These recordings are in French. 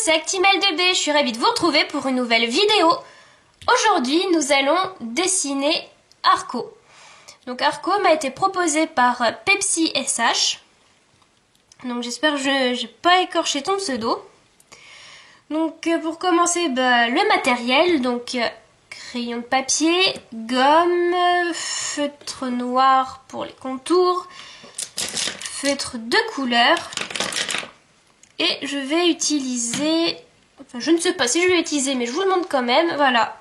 c'est Actimel2B, je suis ravie de vous retrouver pour une nouvelle vidéo. Aujourd'hui, nous allons dessiner Arco. Donc Arco m'a été proposé par Pepsi SH. Donc j'espère que je n'ai pas écorché ton pseudo. Donc pour commencer, le matériel, donc crayon de papier, gomme, feutre noir pour les contours, feutre de couleur. Et je vais utiliser, enfin je ne sais pas si je vais utiliser, mais je vous le montre quand même, voilà.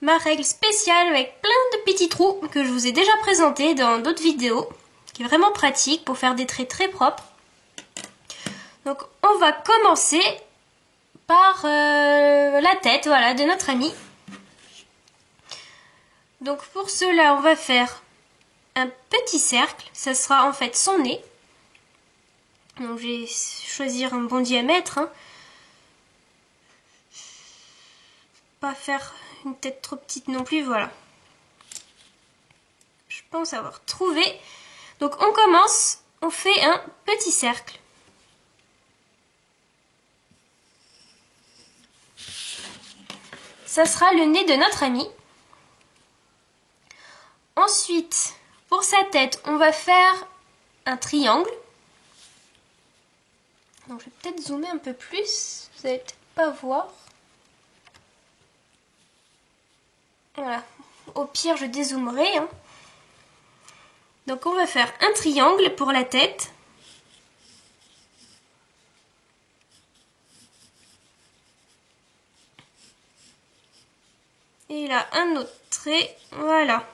Ma règle spéciale avec plein de petits trous que je vous ai déjà présenté dans d'autres vidéos, qui est vraiment pratique pour faire des traits très propres. Donc on va commencer par la tête, voilà, de notre ami. Donc pour cela, on va faire un petit cercle, ça sera en fait son nez. Donc je vais choisir un bon diamètre, hein. Pas faire une tête trop petite non plus, voilà. Je pense avoir trouvé. Donc on commence, on fait un petit cercle. Ça sera le nez de notre ami. Ensuite, pour sa tête, on va faire un triangle. Donc je vais peut-être zoomer un peu plus, vous n'allez peut-être pas voir. Voilà, au pire je dézoomerai, hein. Donc on va faire un triangle pour la tête. Et là un autre trait, voilà.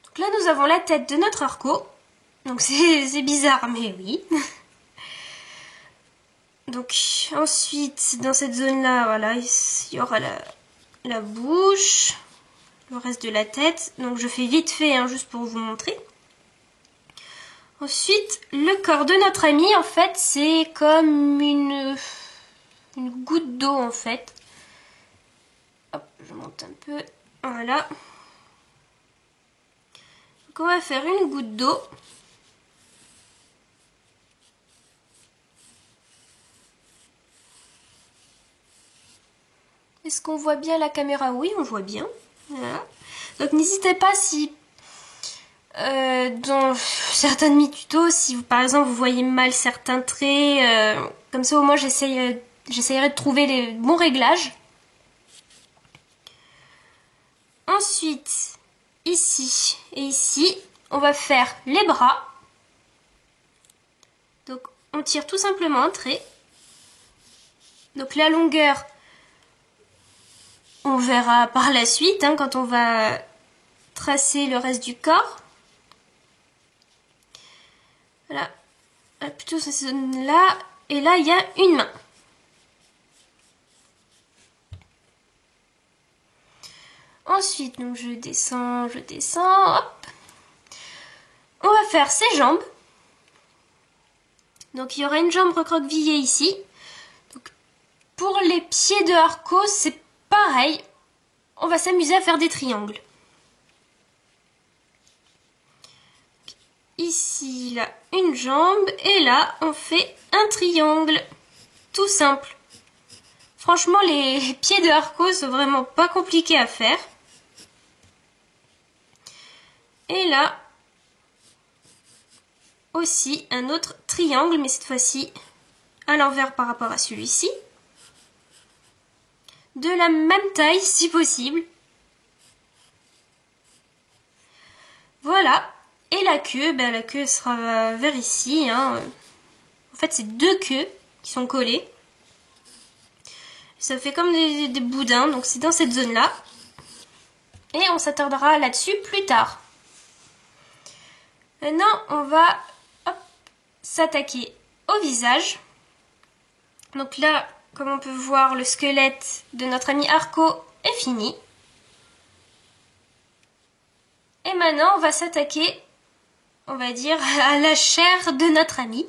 Donc là nous avons la tête de notre Arco. Donc c'est bizarre mais oui. Donc ensuite dans cette zone là, voilà, il y aura la bouche, le reste de la tête. Donc je fais vite fait, hein, juste pour vous montrer. Ensuite le corps de notre ami, en fait c'est comme une goutte d'eau en fait. Hop, je monte un peu, voilà. Donc on va faire une goutte d'eau. Est-ce qu'on voit bien la caméra? Oui, on voit bien. Voilà. Donc n'hésitez pas si dans certains de mes tutos, si vous, par exemple vous voyez mal certains traits, comme ça au moins j'essayerai de trouver les bons réglages. Ensuite, ici et ici, on va faire les bras. Donc on tire tout simplement un trait. Donc la longueur, on verra par la suite, hein, quand on va tracer le reste du corps. Voilà, plutôt cette zone-là. Et là, il y a une main. Ensuite, donc je descends, hop. On va faire ses jambes. Donc il y aura une jambe recroquevillée ici. Donc, pour les pieds de Arco, c'est pareil. On va s'amuser à faire des triangles. Ici, là, une jambe. Et là, on fait un triangle. Tout simple. Franchement, les pieds de Arco sont vraiment pas compliqués à faire. Et là, aussi un autre triangle, mais cette fois-ci à l'envers par rapport à celui-ci. De la même taille, si possible. Voilà. Et la queue sera vers ici, hein. En fait, c'est deux queues qui sont collées. Ça fait comme des boudins, donc c'est dans cette zone-là. Et on s'attardera là-dessus plus tard. Maintenant, on va s'attaquer au visage. Donc là, comme on peut voir, le squelette de notre ami Arco est fini. Et maintenant, on va s'attaquer, on va dire, à la chair de notre ami.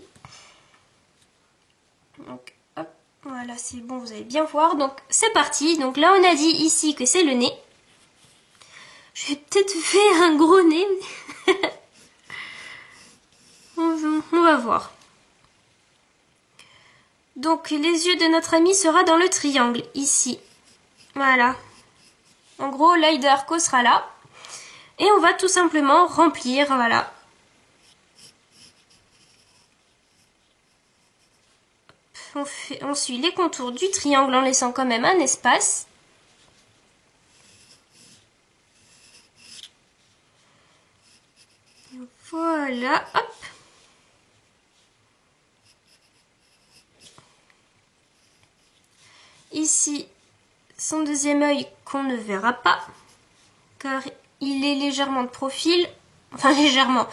Donc, hop, voilà, c'est bon, vous allez bien voir. Donc, c'est parti. Donc là, on a dit ici que c'est le nez. J'ai peut-être fait un gros nez. On va voir. Donc les yeux de notre ami sera dans le triangle, ici. Voilà. En gros, l'œil de Arco sera là. Et on va tout simplement remplir, voilà. On suit les contours du triangle en laissant quand même un espace. Voilà, hop. Ici, son deuxième œil qu'on ne verra pas, car il est légèrement de profil, enfin légèrement,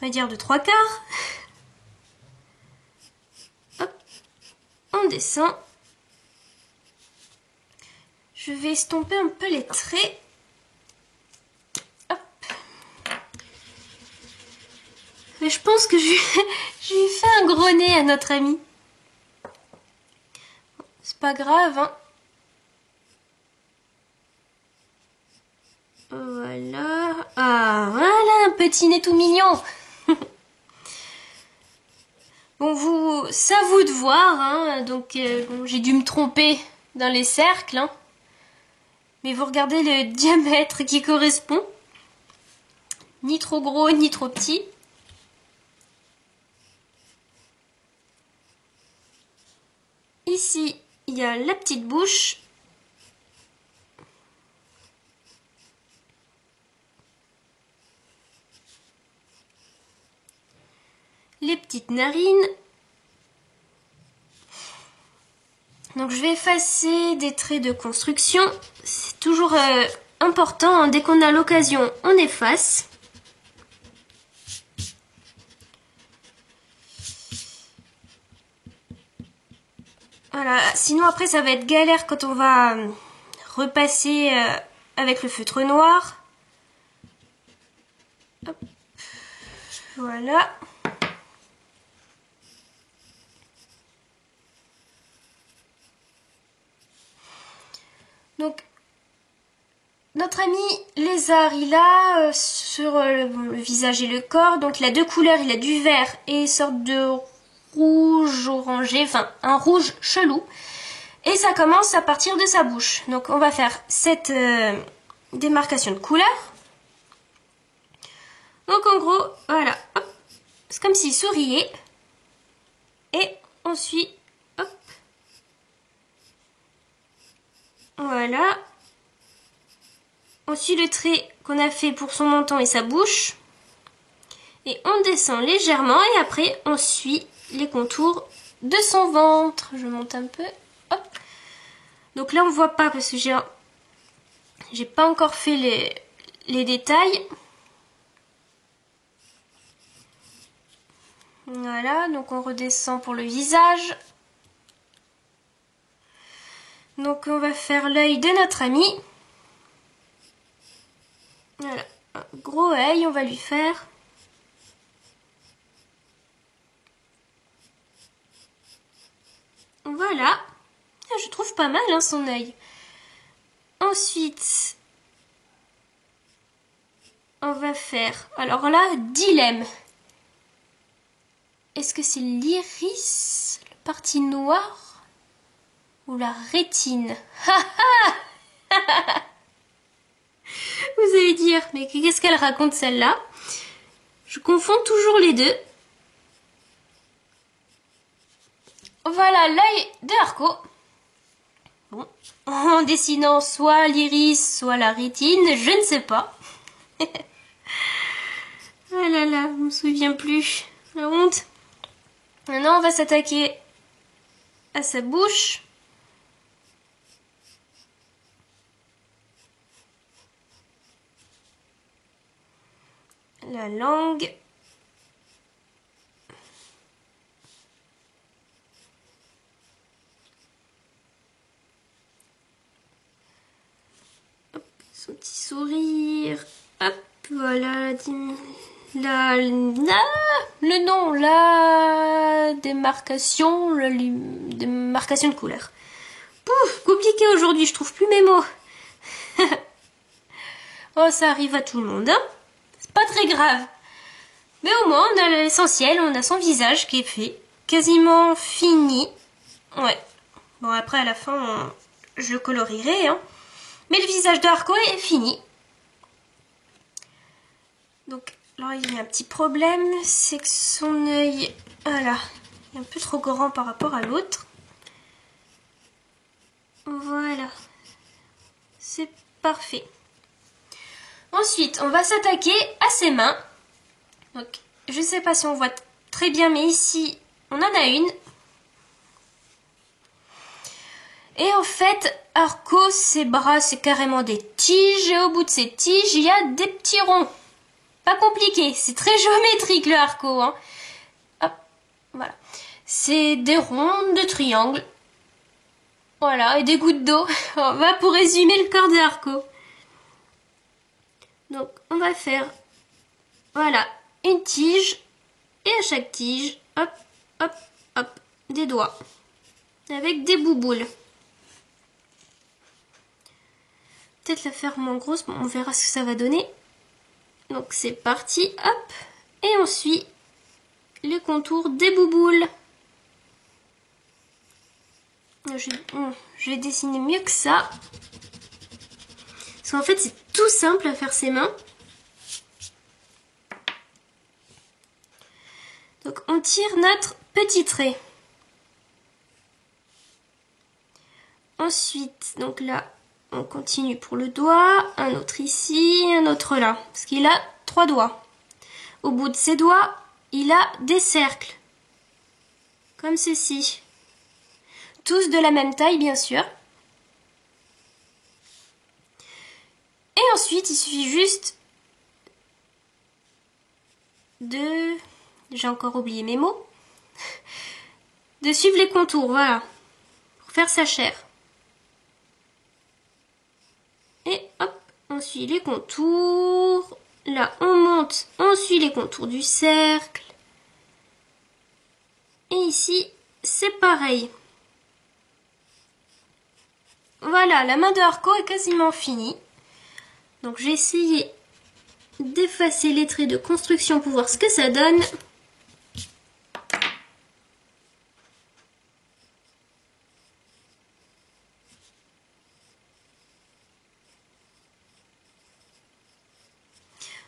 on va dire de 3/4. Hop, on descend. Je vais estomper un peu les traits. Hop. Mais je pense que je lui fais un gros nez à notre ami. C'est pas grave, hein. Voilà. Ah, voilà, un petit nez tout mignon. Bon, c'est à vous de voir, hein. Donc, bon, j'ai dû me tromper dans les cercles, hein. Mais vous regardez le diamètre qui correspond. Ni trop gros, ni trop petit. Ici, il y a la petite bouche. Les petites narines. Donc je vais effacer des traits de construction. C'est toujours important, hein, dès qu'on a l'occasion, on efface. Voilà, sinon après ça va être galère quand on va repasser avec le feutre noir. Hop. Voilà. Donc, notre ami lézard, il a sur le visage et le corps, donc il a deux couleurs, il a du vert et une sorte de rouge orangé, enfin un rouge chelou. Et ça commence à partir de sa bouche. Donc on va faire cette démarcation de couleur. Donc en gros, voilà, c'est comme s'il souriait. Et on suit, hop. Voilà. On suit le trait qu'on a fait pour son menton et sa bouche. Et on descend légèrement et après on suit les contours de son ventre. Je monte un peu. Hop. Donc là on voit pas parce que j'ai pas encore fait les détails. Voilà, donc on redescend pour le visage. Donc on va faire l'œil de notre ami. Voilà, un gros œil on va lui faire. Voilà, je trouve pas mal hein, son œil. Ensuite, on va faire, alors là, dilemme. Est-ce que c'est l'iris, la partie noire, ou la rétine? Vous allez dire, mais qu'est-ce qu'elle raconte celle-là? Je confonds toujours les deux. Voilà l'œil de Arco. Bon, en dessinant soit l'iris, soit la rétine, je ne sais pas. Ah là là, je me souviens plus. La honte. Maintenant, on va s'attaquer à sa bouche. La langue. Hop, son petit sourire. Hop, voilà. Le nom, la démarcation, démarcation de couleur. Pouf, compliqué aujourd'hui, je trouve plus mes mots. Oh, ça arrive à tout le monde, hein. C'est pas très grave. Mais au moins, on a l'essentiel, on a son visage qui est fait. Quasiment fini. Ouais. Bon, après, à la fin, je le colorierai, hein. Mais le visage de Arco est fini. Donc, alors il y a un petit problème, c'est que son œil, voilà, est un peu trop grand par rapport à l'autre. Voilà. C'est parfait. Ensuite, on va s'attaquer à ses mains. Donc, je ne sais pas si on voit très bien, mais ici, on en a une. Et en fait, Arco, ses bras, c'est carrément des tiges. Et au bout de ces tiges, il y a des petits ronds. Pas compliqué, c'est très géométrique le Arco, hein. Hop, voilà. C'est des ronds, des triangles. Voilà, et des gouttes d'eau. On va pour résumer le corps de Arco. Donc, on va faire, voilà, une tige. Et à chaque tige, hop, hop, hop, des doigts. Avec des bouboules. Peut-être la faire moins grosse, bon, on verra ce que ça va donner. Donc c'est parti, hop. Et on suit les contours des bouboules. Je vais dessiner mieux que ça. Parce qu'en fait, c'est tout simple à faire ses mains. Donc on tire notre petit trait. Ensuite, donc là, on continue pour le doigt, un autre ici, un autre là, parce qu'il a 3 doigts. Au bout de ses doigts, il a des cercles, comme ceci. Tous de la même taille, bien sûr. Et ensuite, il suffit juste de... J'ai encore oublié mes mots. De suivre les contours, voilà, pour faire sa chair. Et hop, on suit les contours. Là, on monte, on suit les contours du cercle. Et ici, c'est pareil. Voilà, la main de Arco est quasiment finie. Donc, j'ai essayé d'effacer les traits de construction pour voir ce que ça donne.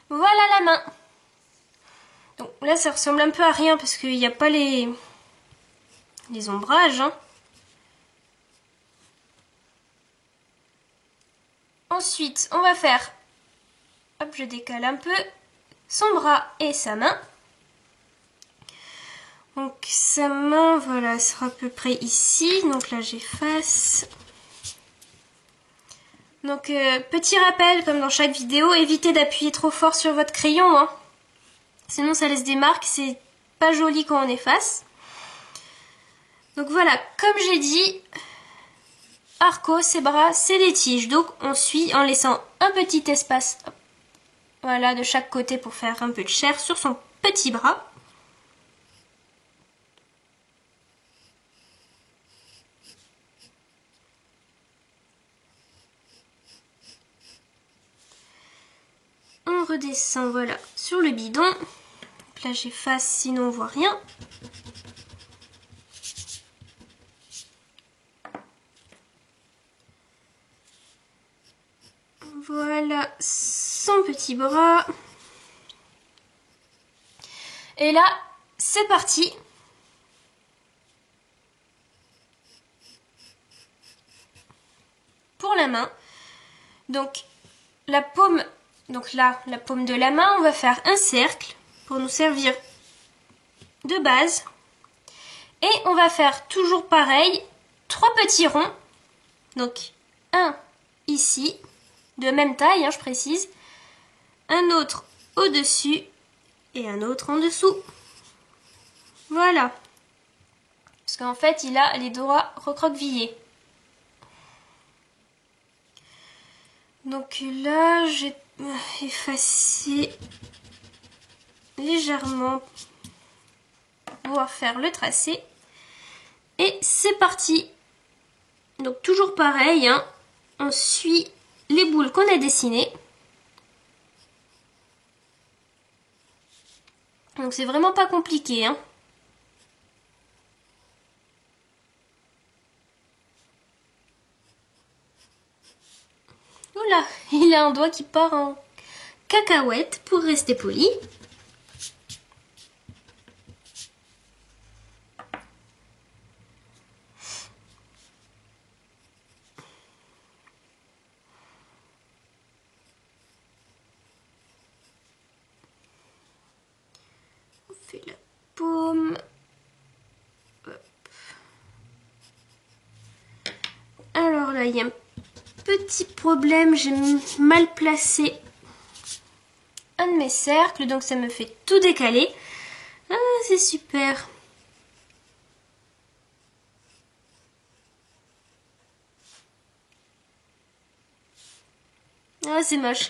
Voilà la main. Donc là, ça ressemble un peu à rien parce qu'il n'y a pas les ombrages, hein. Ensuite, on va faire, hop, je décale un peu, son bras et sa main. Donc sa main, voilà, sera à peu près ici. Donc là, j'efface. Donc petit rappel, comme dans chaque vidéo, évitez d'appuyer trop fort sur votre crayon, hein. Sinon ça laisse des marques, c'est pas joli quand on efface. Donc voilà, comme j'ai dit, Arco, ses bras, c'est des tiges. Donc on suit en laissant un petit espace, voilà, de chaque côté pour faire un peu de chair sur son petit bras. On redescend, voilà, sur le bidon. Donc là, j'efface, sinon on voit rien. Voilà son petit bras. Et là, c'est parti. Pour la main. Donc, la paume... Donc là, la paume de la main, on va faire un cercle pour nous servir de base. Et on va faire toujours pareil, 3 petits ronds. Donc, un ici, de même taille, hein, je précise. Un autre au-dessus et un autre en dessous. Voilà. Parce qu'en fait, il a les doigts recroquevillés. Donc là, j'ai effacé légèrement pour pouvoir faire le tracé. Et c'est parti. Donc toujours pareil, hein, on suit les boules qu'on a dessinées. Donc c'est vraiment pas compliqué, hein. Oula, il a un doigt qui part en cacahuète pour rester poli. On fait la paume. Hop. Alors là, il y a un petit problème, j'ai mal placé un de mes cercles, donc ça me fait tout décaler. Ah, c'est super. Ah, c'est moche.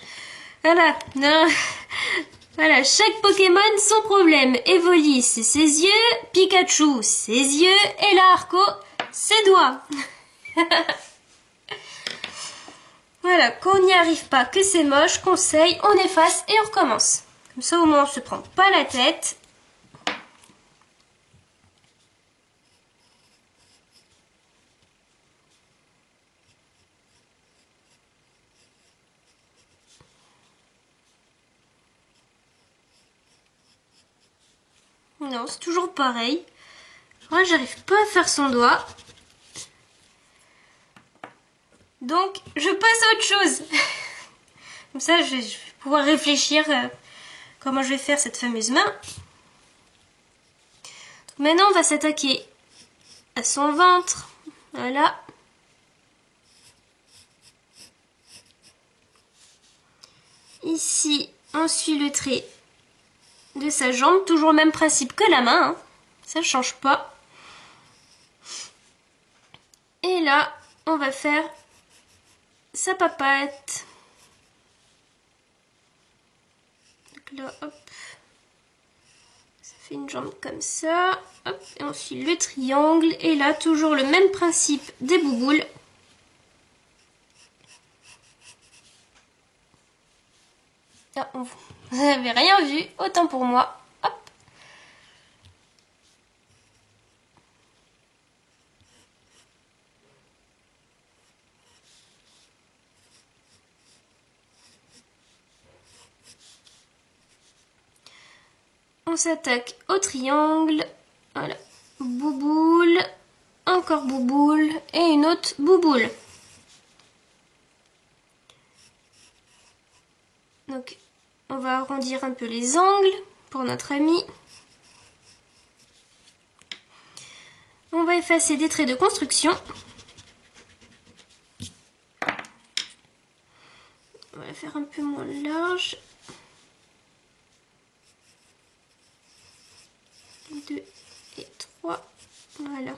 Voilà, non. Voilà, chaque Pokémon son problème. Evoli, c'est ses yeux, Pikachu, ses yeux, et là, Arco, ses doigts. Voilà, quand on n'y arrive pas, que c'est moche, conseil, on efface et on recommence. Comme ça, au moins, on se prend pas la tête. Non, c'est toujours pareil. Moi, j'arrive pas à faire son doigt. Donc, je passe à autre chose. Comme ça, je vais pouvoir réfléchir comment je vais faire cette fameuse main. Donc, maintenant, on va s'attaquer à son ventre. Voilà. Ici, on suit le trait de sa jambe. Toujours le même principe que la main. Hein. Ça ne change pas. Et là, on va faire sa papate. Donc là, hop. Ça fait une jambe comme ça. Hop. Et ensuite le triangle. Et là, toujours le même principe des bouboules. Ah, vous n'avez rien vu, autant pour moi. Hop. On s'attaque au triangle. Voilà. Bouboule. Encore bouboule. Et une autre bouboule. Donc, on va arrondir un peu les angles pour notre ami. On va effacer des traits de construction. On va faire un peu moins large. 2 et 3. Voilà. Un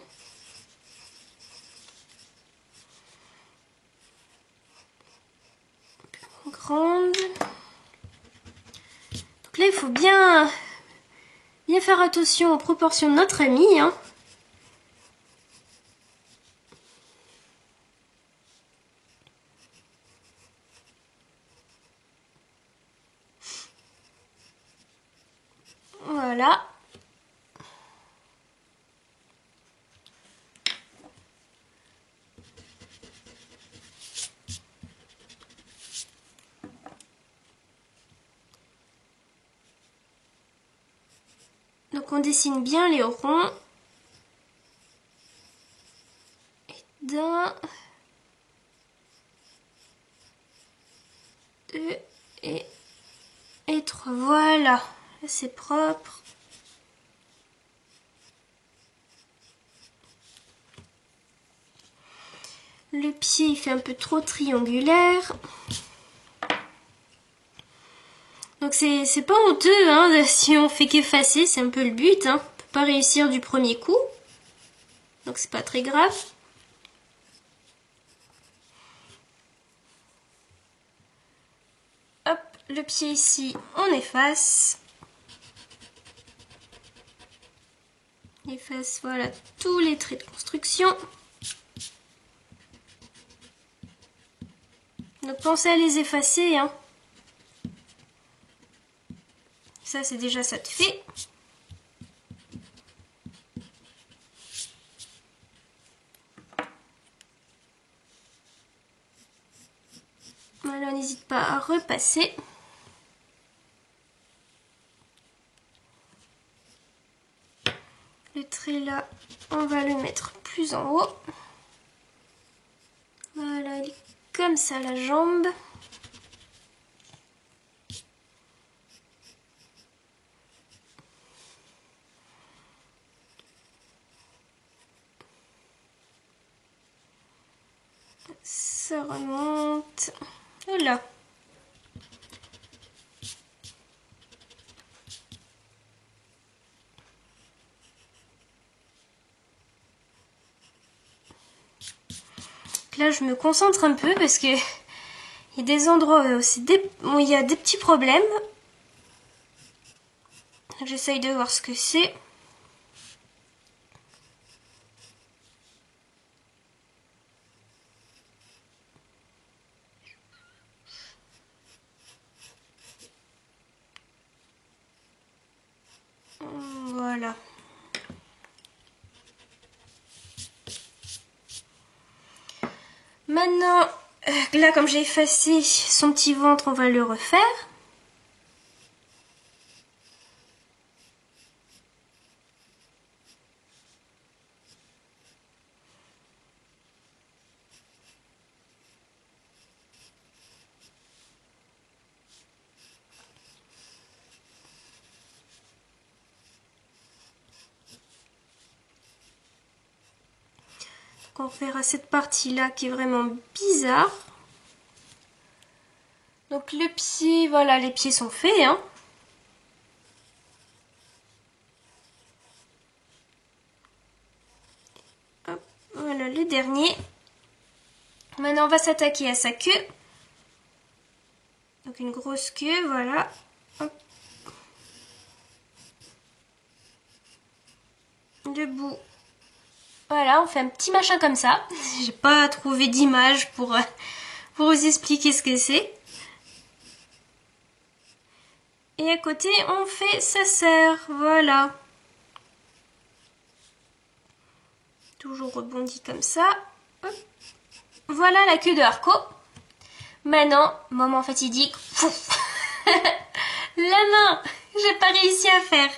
peu moins grande. Donc là, il faut bien faire attention aux proportions de notre ami. Hein. Voilà. Donc on dessine bien les ronds. Et d'un, 2 et 3. Voilà. Là c'est propre. Le pied il fait un peu trop triangulaire. Donc c'est pas honteux hein, si on fait qu'effacer, c'est un peu le but. Hein. On peut pas réussir du premier coup. Donc c'est pas très grave. Hop, le pied ici, on efface. On efface voilà tous les traits de construction. Donc pensez à les effacer. Hein. ça c'est déjà ça de fait. Voilà, n'hésite pas à repasser. Le trait là, on va le mettre plus en haut. Voilà, il est comme ça la jambe. Ça remonte. Voilà. Là, je me concentre un peu parce que il y a des endroits où il y a des petits problèmes. J'essaye de voir ce que c'est. Voilà. Maintenant, là comme j'ai effacé son petit ventre, on va le refaire. On verra cette partie-là qui est vraiment bizarre. Donc le pied, voilà, les pieds sont faits, hein. Hop, voilà le dernier. Maintenant on va s'attaquer à sa queue. Donc une grosse queue, voilà. Hop. Debout. Voilà, on fait un petit machin comme ça. J'ai pas trouvé d'image pour vous expliquer ce que c'est. Et à côté, on fait sa sœur, voilà. Toujours rebondi comme ça. Hop. Voilà la queue de Arco. Maintenant, moment fatidique. La main, j'ai pas réussi à faire.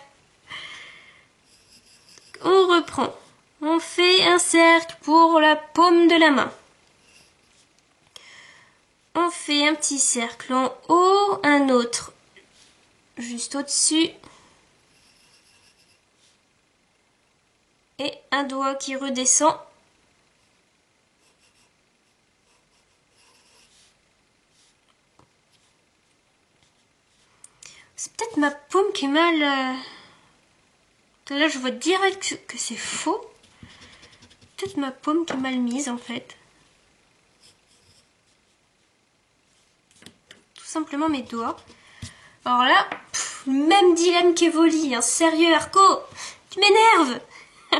On reprend. On fait un cercle pour la paume de la main. On fait un petit cercle en haut, un autre juste au-dessus. Et un doigt qui redescend. C'est peut-être ma paume qui est mal... Là, je vois direct que c'est faux. Peut-être ma paume qui est mal mise, en fait. Tout simplement mes doigts. Alors là, même dilemme qu'Evoli, hein. Sérieux, Arco, tu m'énerves. Et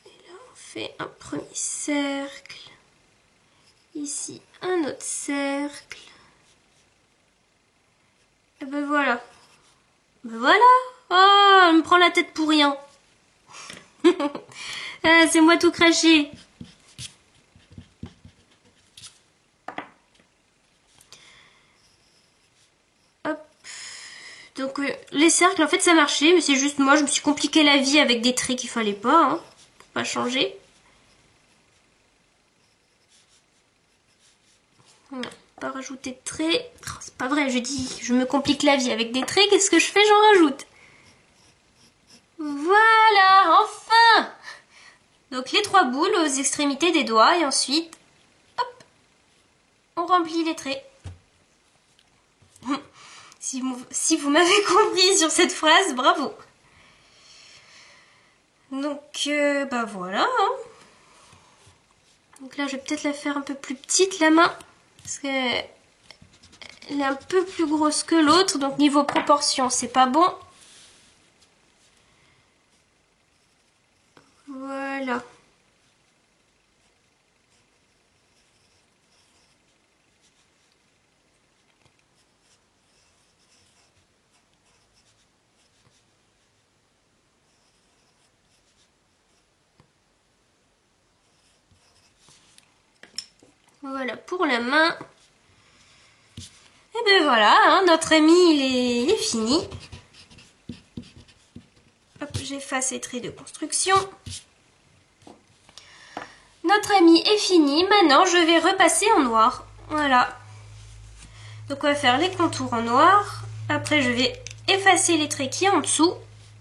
là, on fait un premier cercle. Ici, un autre cercle. Et ben voilà. Ben voilà. Oh, elle me prend la tête pour rien. Ah, c'est moi tout craché. Hop. Donc les cercles, en fait, ça marchait, mais c'est juste moi, je me suis compliqué la vie avec des traits qu'il fallait pas, hein, pour pas changer. Voilà, pas rajouter de traits. Oh, c'est pas vrai, je dis, je me complique la vie avec des traits, qu'est-ce que je fais? J'en rajoute. Voilà, enfin! Donc les 3 boules aux extrémités des doigts et ensuite, hop, on remplit les traits. Si vous m'avez compris sur cette phrase, bravo. Donc, bah voilà. Hein. Donc là, je vais peut-être la faire un peu plus petite, la main. Parce qu'elle est un peu plus grosse que l'autre. Donc niveau proportion, c'est pas bon. Voilà. Voilà pour la main. Et ben voilà, hein, notre ami il est fini. Hop, j'efface les traits de construction. Notre ami est fini. Maintenant, je vais repasser en noir. Voilà. Donc, on va faire les contours en noir. Après, je vais effacer les traits qui sont en dessous.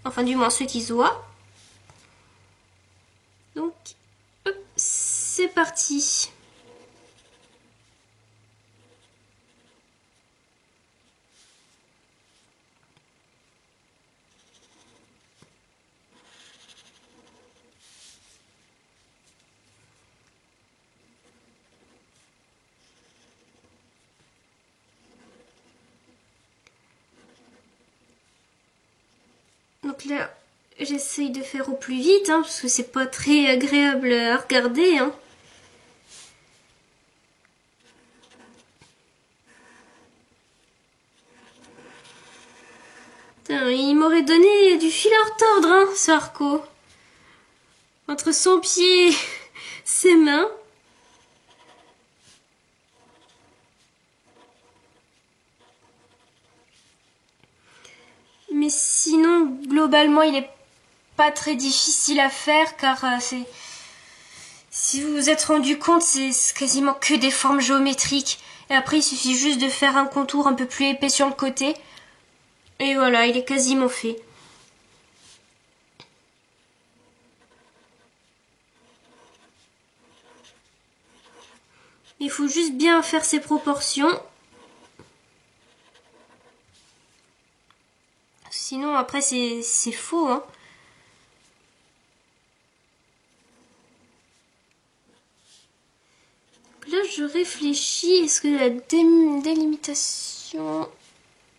Enfin, du moins ceux qui se voient. Donc, hop, c'est parti. Donc là, j'essaye de faire au plus vite, hein, parce que c'est pas très agréable à regarder. Hein. Putain, il m'aurait donné du fil à retordre, hein, ce Arco. Entre son pied, ses mains. Mais sinon, globalement, il est pas très difficile à faire car c'est... Si vous vous êtes rendu compte, c'est quasiment que des formes géométriques. Et après, il suffit juste de faire un contour un peu plus épais sur le côté. Et voilà, il est quasiment fait. Il faut juste bien faire ses proportions. Sinon, après, c'est faux, hein. Là, je réfléchis. Est-ce que la délimitation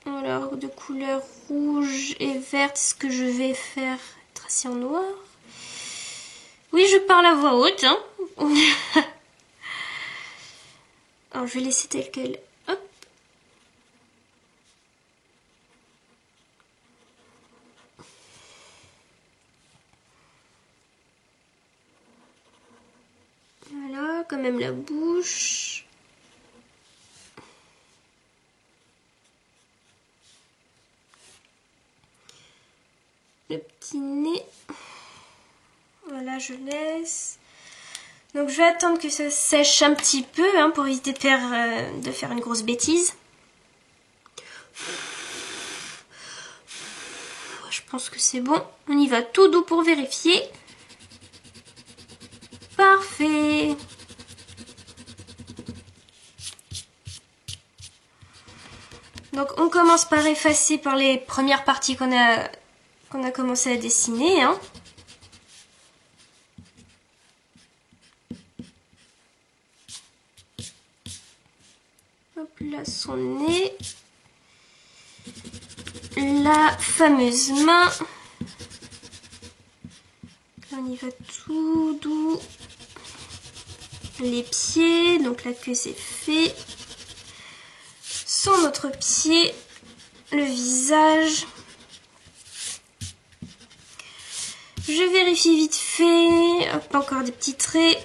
alors, de couleur rouge et verte, est-ce que je vais faire tracer en noir? Oui, je parle à voix haute. Hein. Alors, je vais laisser tel quel. Hop. Voilà, quand même la bouche. Le petit nez. Voilà, je laisse. Donc je vais attendre que ça sèche un petit peu hein, pour éviter de faire une grosse bêtise. Je pense que c'est bon. On y va tout doux pour vérifier. Parfait. Donc on commence par effacer par les premières parties qu'on a commencé à dessiner. Hein. Hop là, son nez. La fameuse main. Là, on y va tout doux. Les pieds, donc la queue c'est fait. Son autre pied. Le visage. Je vérifie vite fait. Hop, encore des petits traits.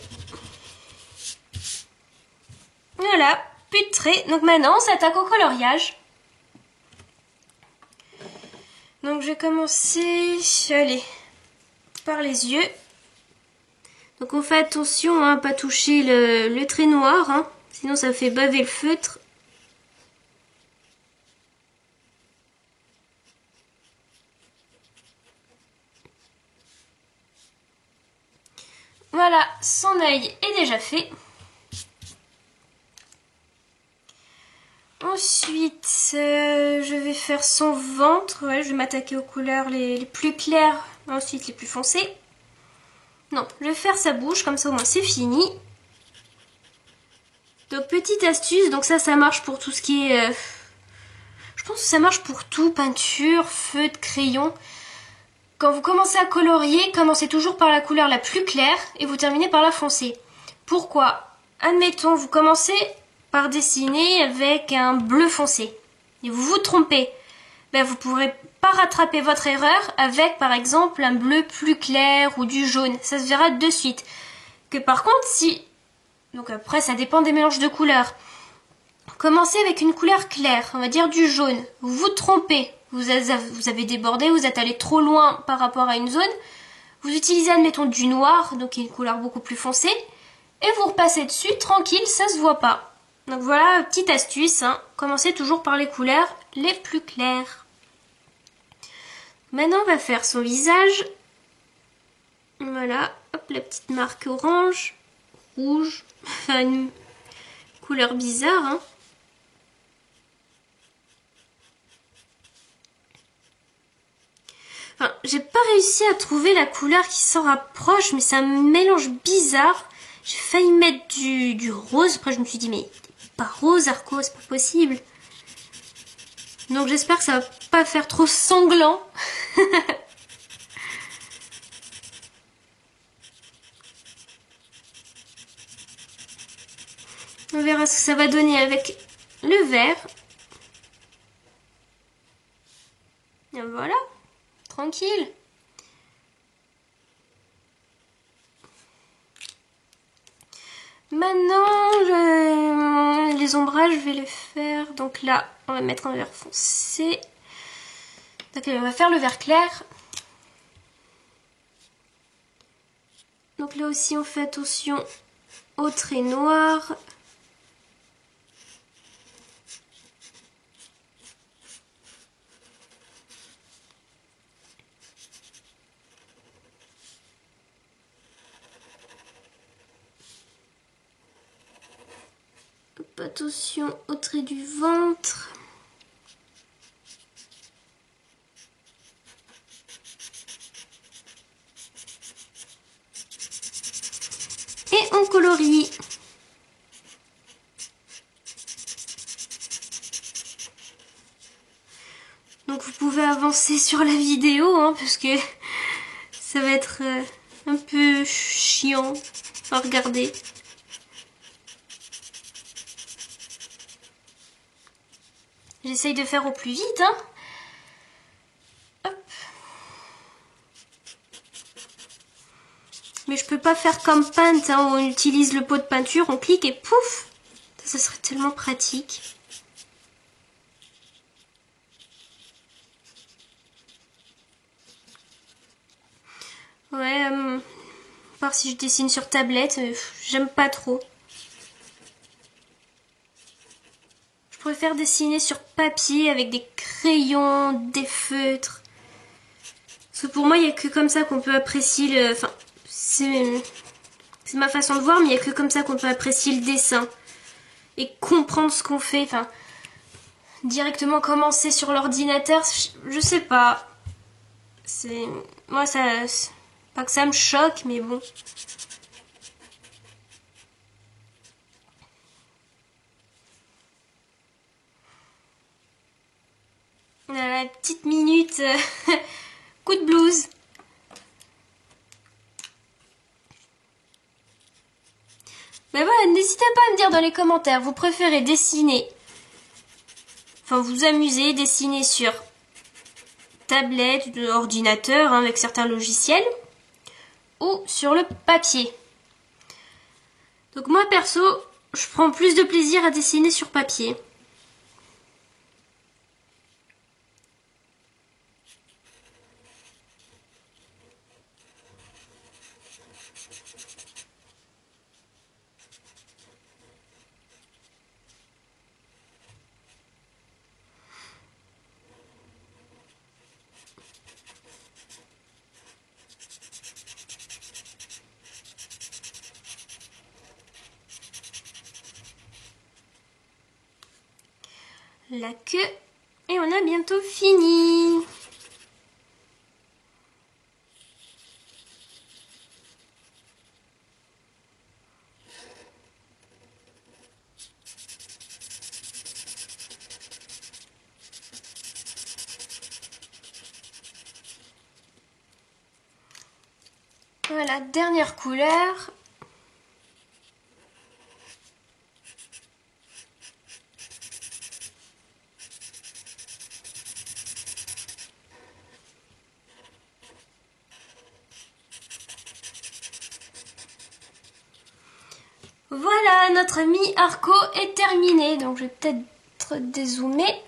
Voilà, plus de traits. Donc maintenant, on s'attaque au coloriage. Donc je vais commencer, allez, par les yeux. Donc on fait attention à ne pas toucher le trait noir, hein, sinon ça fait baver le feutre. Voilà, son œil est déjà fait. Ensuite, je vais faire son ventre. Ouais, je vais m'attaquer aux couleurs les plus claires, ensuite les plus foncées. Non, je vais faire sa bouche, comme ça au moins c'est fini. Donc petite astuce, donc ça marche pour tout ce qui est... je pense que ça marche pour tout, peinture, feutre, crayon. Quand vous commencez à colorier, commencez toujours par la couleur la plus claire et vous terminez par la foncée. Pourquoi? Admettons, vous commencez par dessiner avec un bleu foncé et vous vous trompez. Ben, vous ne pourrez pas rattraper votre erreur avec par exemple un bleu plus clair ou du jaune. Ça se verra de suite. Que par contre, si Donc après, ça dépend des mélanges de couleurs. Commencez avec une couleur claire, on va dire du jaune. Vous vous trompez, vous avez débordé, vous êtes allé trop loin par rapport à une zone. Vous utilisez, admettons, du noir, donc une couleur beaucoup plus foncée. Et vous repassez dessus, tranquille, ça se voit pas. Donc voilà, petite astuce, hein. Commencez toujours par les couleurs les plus claires. Maintenant, on va faire son visage. Voilà, hop, la petite marque orange, rouge, enfin une couleur bizarre, hein. Enfin, j'ai pas réussi à trouver la couleur qui s'en rapproche, mais c'est un mélange bizarre. J'ai failli mettre du rose, après je me suis dit, mais pas rose, Arco, c'est pas possible. Donc j'espère que ça va pas faire trop sanglant. On verra ce que ça va donner avec le vert. Et voilà, tranquille. Maintenant, les ombrages, je vais les faire. Donc là, on va mettre un vert foncé. Donc on va faire le vert clair. Donc là aussi, on fait attention au trait noir. Hop, attention au trait du ventre. Et on colorie. Donc vous pouvez avancer sur la vidéo, hein, parce que ça va être un peu chiant à regarder. J'essaye de faire au plus vite, hein. Hop. Mais je peux pas faire comme Paint, hein, où on utilise le pot de peinture, on clique et pouf. Ça serait tellement pratique. Ouais, à part si je dessine sur tablette, j'aime pas trop. Je préfère dessiner sur papier avec des crayons, des feutres. Parce que pour moi, il n'y a que comme ça qu'on peut apprécier le... Enfin, c'est ma façon de voir, mais il n'y a que comme ça qu'on peut apprécier le dessin. Et comprendre ce qu'on fait. Enfin, directement commencer sur l'ordinateur, je sais pas. C'est... Moi, ça... Pas que ça me choque, mais bon. La petite minute coup de blues. Mais voilà, n'hésitez pas à me dire dans les commentaires, vous préférez dessiner, enfin vous amuser, dessiner sur tablette, ordinateur, hein, avec certains logiciels, ou sur le papier. Donc moi perso, je prends plus de plaisir à dessiner sur papier. La queue et on a bientôt fini. Voilà, dernière couleur. Voilà, notre ami Arco est terminé. Donc je vais peut-être dézoomer.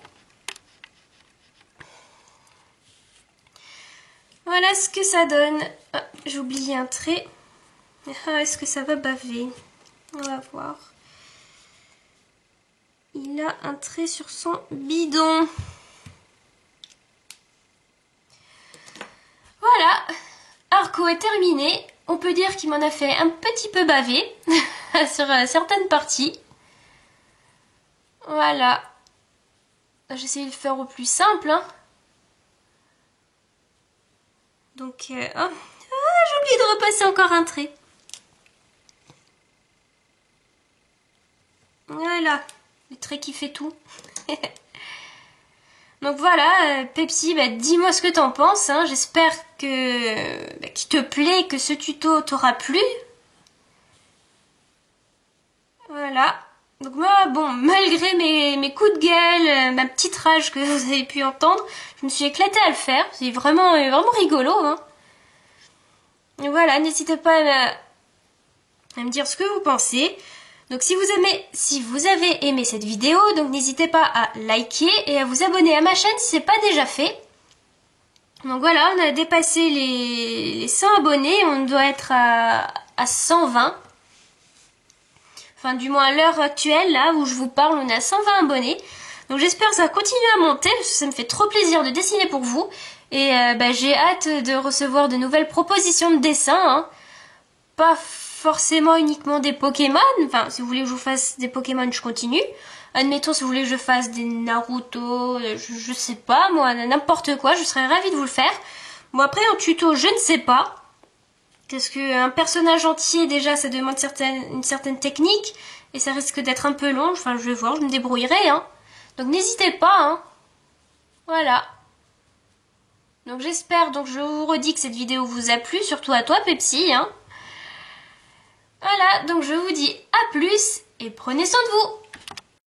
Voilà ce que ça donne. Ah, j'ai oublié un trait. Ah, est-ce que ça va baver? On va voir. Il a un trait sur son bidon. Voilà, Arco est terminé. On peut dire qu'il m'en a fait un petit peu baver sur certaines parties. Voilà. J'essaie de le faire au plus simple. Hein. Donc, j'ai oublié de repasser encore un trait. Voilà, le trait qui fait tout. Donc voilà, Pepsi, dis-moi ce que t'en penses. Hein. J'espère que qu'il te plaît, que ce tuto t'aura plu. Voilà. Donc moi, bon, malgré mes coups de gueule, ma petite rage que vous avez pu entendre, je me suis éclatée à le faire. C'est vraiment rigolo. Hein. Et voilà, n'hésitez pas à me dire ce que vous pensez. Donc si vous avez aimé cette vidéo, donc n'hésitez pas à liker et à vous abonner à ma chaîne si ce n'est pas déjà fait. Donc voilà, on a dépassé les 100 abonnés, on doit être à 120. Enfin du moins à l'heure actuelle, là où je vous parle, on est à 120 abonnés. Donc j'espère que ça va continuer à monter, parce que ça me fait trop plaisir de dessiner pour vous. Et j'ai hâte de recevoir de nouvelles propositions de dessin. Hein. Pas forcément uniquement des Pokémon. Enfin, si vous voulez que je vous fasse des Pokémon, je continue. Admettons, si vous voulez que je fasse des Naruto, je sais pas, moi, n'importe quoi, je serais ravie de vous le faire. Bon, après, en tuto, je ne sais pas. Parce qu'un personnage entier, déjà, ça demande une certaine technique. Et ça risque d'être un peu long. Enfin, je vais voir, je me débrouillerai. Hein. Donc, n'hésitez pas. Hein. Voilà. Donc, j'espère, donc je vous redis que cette vidéo vous a plu. Surtout à toi, Pepsi. Hein. Voilà, donc je vous dis à plus et prenez soin de vous.